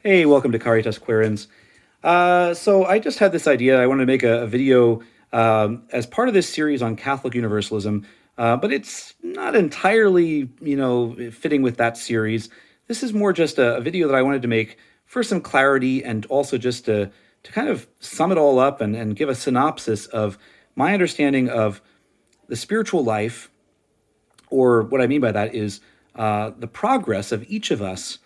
Hey, welcome to Caritas Querens. So I just had this idea. I wanted to make a video as part of this series on Catholic Universalism, but it's not entirely, fitting with that series. This is more just a video that I wanted to make for some clarity and also just to kind of sum it all up and give a synopsis of my understanding of the spiritual life, or what I mean by that is the progress of each of us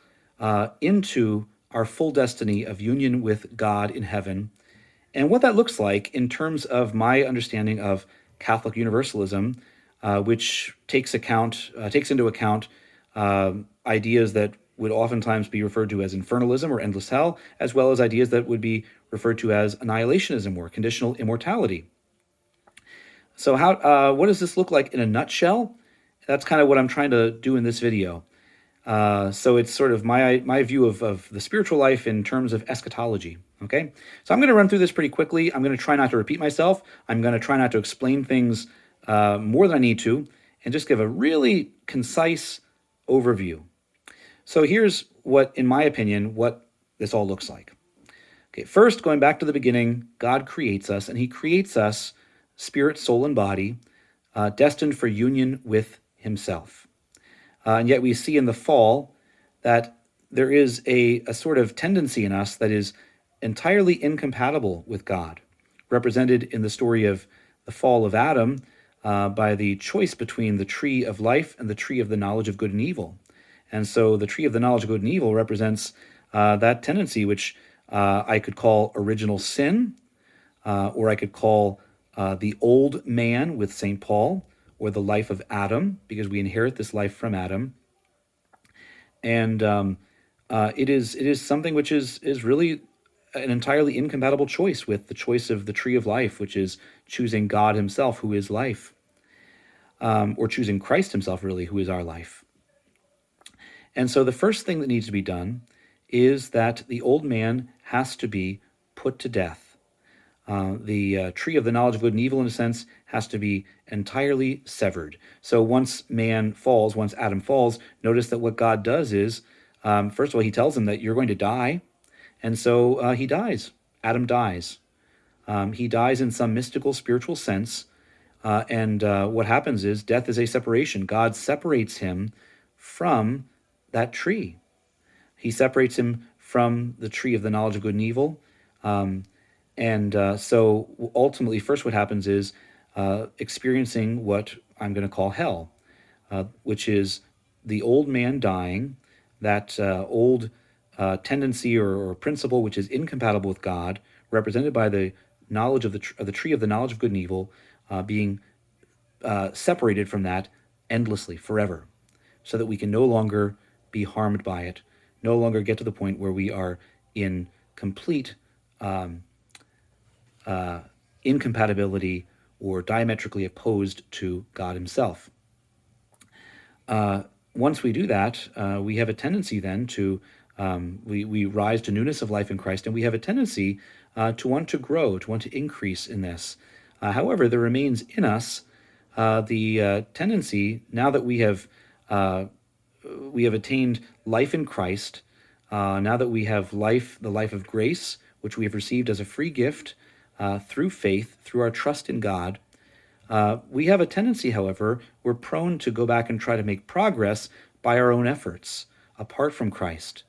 into our full destiny of union with God in heaven, and what that looks like in terms of my understanding of Catholic Universalism, which takes into account ideas that would oftentimes be referred to as infernalism or endless hell, as well as ideas that would be referred to as annihilationism or conditional immortality. So what does this look like in a nutshell? That's kind of what I'm trying to do in this video. So it's sort of my view of the spiritual life in terms of eschatology. Okay, so I'm going to run through this pretty quickly. I'm going to try not to repeat myself. I'm going to try not to explain things more than I need to, and just give a really concise overview. So here's what, in my opinion, what this all looks like. Okay, first, going back to the beginning, God creates us, and He creates us spirit, soul, and body, destined for union with Himself. And yet we see in the fall that there is a sort of tendency in us that is entirely incompatible with God, represented in the story of the fall of Adam by the choice between the tree of life and the tree of the knowledge of good and evil. And so the tree of the knowledge of good and evil represents that tendency, which I could call original sin, or I could call the old man with St. Paul, or the life of Adam, because we inherit this life from Adam. And it is something which is really an entirely incompatible choice with the choice of the tree of life, which is choosing God Himself, who is life, or choosing Christ Himself, really, who is our life. And so the first thing that needs to be done is that the old man has to be put to death. The tree of the knowledge of good and evil, in a sense, has to be entirely severed. So once Adam falls, notice that what God does is, first of all, He tells him that you're going to die. And so he dies. Adam dies. He dies in some mystical, spiritual sense. And what happens is death is a separation. God separates him from that tree. He separates him from the tree of the knowledge of good and evil. So ultimately, first what happens is experiencing what I'm going to call hell, which is the old man dying, that old tendency or principle which is incompatible with God, represented by the knowledge of the tree of the knowledge of good and evil, being separated from that endlessly, forever, so that we can no longer be harmed by it, no longer get to the point where we are in complete incompatibility or diametrically opposed to God Himself. Once we do that, we have a tendency then to, we rise to newness of life in Christ, and we have a tendency to want to grow, to want to increase in this. However, there remains in us the tendency, now that we have attained life in Christ, now that we have the life of grace, which we have received as a free gift through faith, through our trust in God. We have a tendency, however, we're prone to go back and try to make progress by our own efforts, apart from Christ.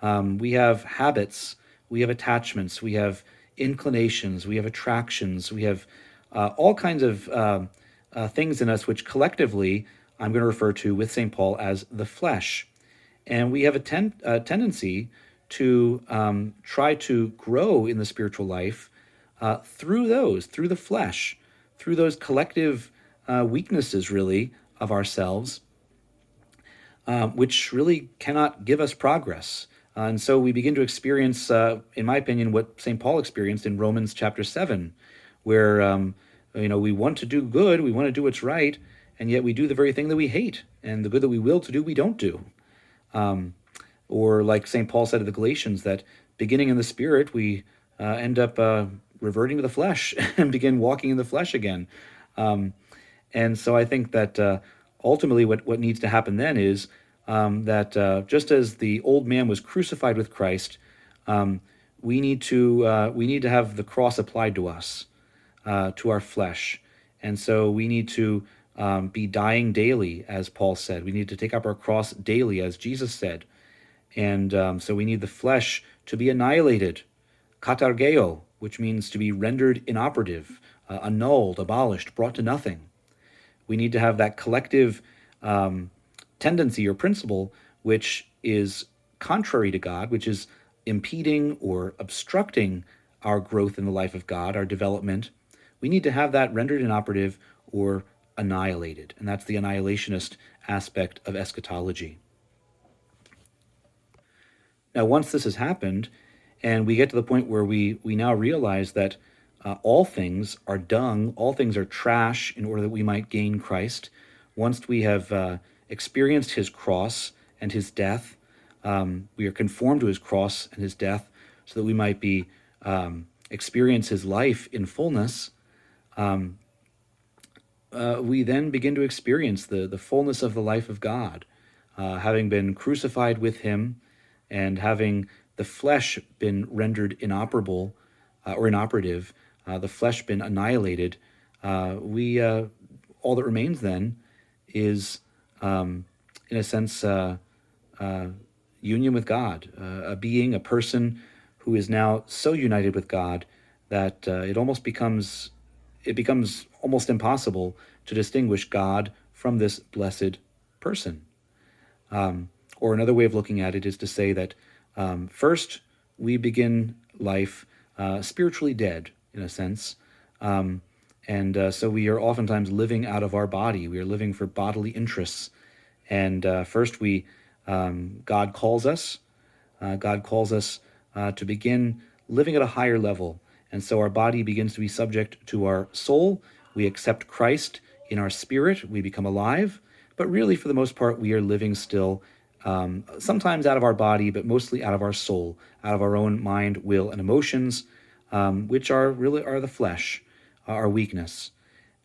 We have habits, we have attachments, we have inclinations, we have attractions, we have all kinds of things in us which collectively I'm going to refer to with St. Paul as the flesh. And we have a tendency to try to grow in the spiritual life through the flesh, through those collective weaknesses, really, of ourselves, which really cannot give us progress. And so we begin to experience, in my opinion, what St. Paul experienced in Romans chapter 7, where we want to do good, we want to do what's right, and yet we do the very thing that we hate, and the good that we will to do, we don't do. Or like St. Paul said to the Galatians, that beginning in the Spirit, we end up reverting to the flesh and begin walking in the flesh again. And so I think that ultimately what needs to happen then is that just as the old man was crucified with Christ, um, we need to have the cross applied to our flesh, and so we need to be dying daily, as Paul said. We need to take up our cross daily, as Jesus said, and so we need the flesh to be annihilated, katargeo, which means to be rendered inoperative, annulled, abolished, brought to nothing. We need to have that collective tendency or principle which is contrary to God, which is impeding or obstructing our growth in the life of God, our development. We need to have that rendered inoperative or annihilated. And that's the annihilationist aspect of eschatology. Now, once this has happened, and we get to the point where we now realize that all things are dung, all things are trash in order that we might gain Christ. Once we have experienced his cross and his death, we are conformed to his cross and his death so that we might be experience his life in fullness. We then begin to experience the fullness of the life of God, having been crucified with him and having the flesh been rendered inoperable or inoperative, the flesh been annihilated. We All that remains then is, in a sense, union with God, a being, a person who is now so united with God that it becomes almost impossible to distinguish God from this blessed person. Or another way of looking at it is to say that first we begin life spiritually dead, in a sense. So we are oftentimes living out of our body. We are living for bodily interests. And first God calls us. God calls us to begin living at a higher level. And so our body begins to be subject to our soul. We accept Christ in our spirit. We become alive. But really, for the most part, we are living still, sometimes out of our body, but mostly out of our soul, out of our own mind, will, and emotions, which are the flesh, our weakness.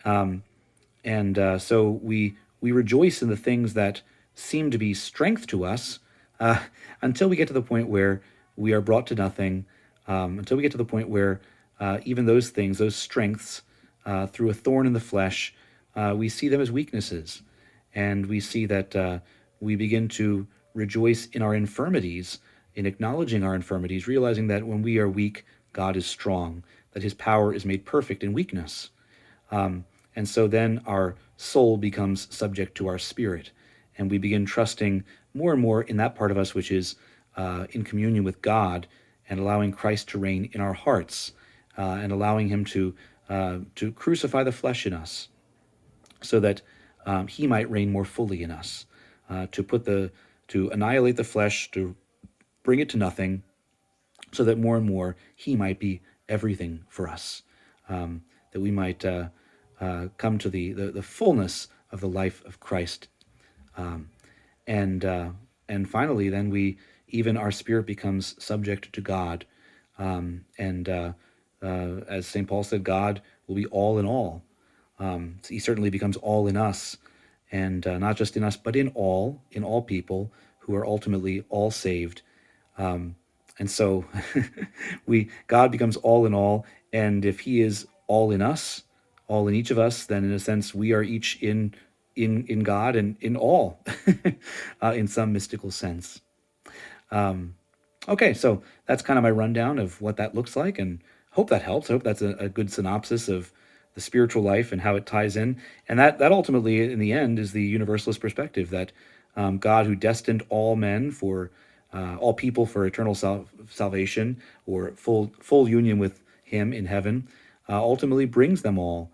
So we rejoice in the things that seem to be strength to us until we get to the point where we are brought to nothing, until we get to the point where even those things, those strengths, through a thorn in the flesh, we see them as weaknesses. And we see that we begin to rejoice in our infirmities, in acknowledging our infirmities, realizing that when we are weak, God is strong, that his power is made perfect in weakness. And so then our soul becomes subject to our spirit, and we begin trusting more and more in that part of us which is in communion with God, and allowing Christ to reign in our hearts, and allowing him to crucify the flesh in us, so that he might reign more fully in us, to annihilate the flesh, to bring it to nothing, so that more and more he might be everything for us, that we might come to the fullness of the life of Christ. And finally, then even our spirit becomes subject to God. As St. Paul said, God will be all in all. So he certainly becomes all in us, and not just in us, but in all people who are ultimately all saved. And so God becomes all in all, and if he is all in us, all in each of us, then in a sense we are each in God and in all, in some mystical sense. Okay, so that's kind of my rundown of what that looks like, and hope that helps. I hope that's a good synopsis of the spiritual life and how it ties in. And that ultimately, in the end, is the universalist perspective that God, who destined all men for all people for eternal salvation or full union with him in heaven, ultimately brings them all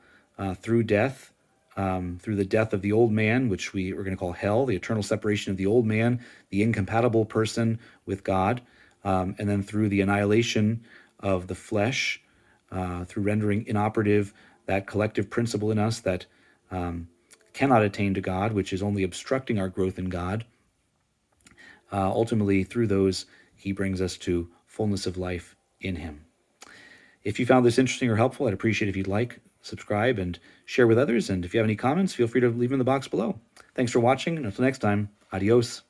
through death, through the death of the old man, which we're going to call hell, the eternal separation of the old man, the incompatible person with God, and then through the annihilation of the flesh, through rendering inoperative that collective principle in us that cannot attain to God, which is only obstructing our growth in God. Ultimately, through those, he brings us to fullness of life in him. If you found this interesting or helpful, I'd appreciate if you'd like, subscribe, and share with others. And if you have any comments, feel free to leave them in the box below. Thanks for watching, and until next time, adios.